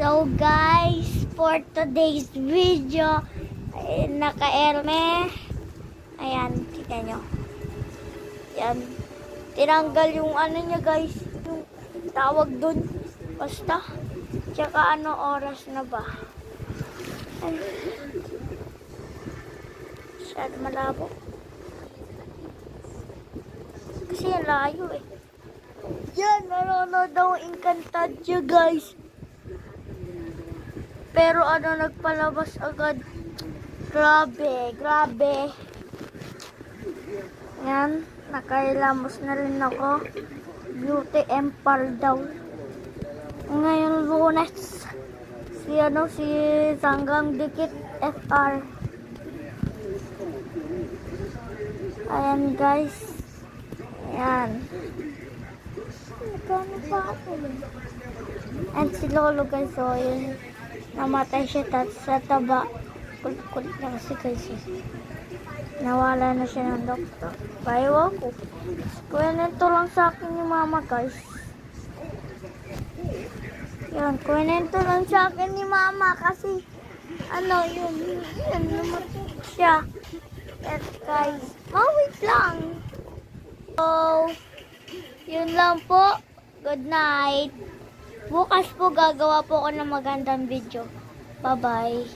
So guys, for today's video, naka-erme. Ayan, kita nyo. Ayan. Tinanggal yung ano niya guys. Yung tawag dun. Basta. Tsaka ano oras na ba? Ay. Masyado malabo. Kasi yung layo eh. Yan, nanonood daw Encantadia guys. Pero ano, nagpalabas agad. Grabe, grabe. Yan, nakailamos na rin ako. Beauty Empire daw. Ngayon Lunes. Si Sanggang Dikit FR. Ayan guys. Ayan. Magkano pa ako? And si Lolo guys, so yun. Namatay siya sa taba. Kulit na kasi guys. Nawala na siya ng doktor. Bayaw ko. Kuwento lang sa akin ni mama guys. Yan, kuwento lang sa akin ni mama kasi ano yun namatay siya. Yes guys. Wait lang. So, yun lang po. Good night. Bukas po gagawa po ako ng magandang video. Bye-bye.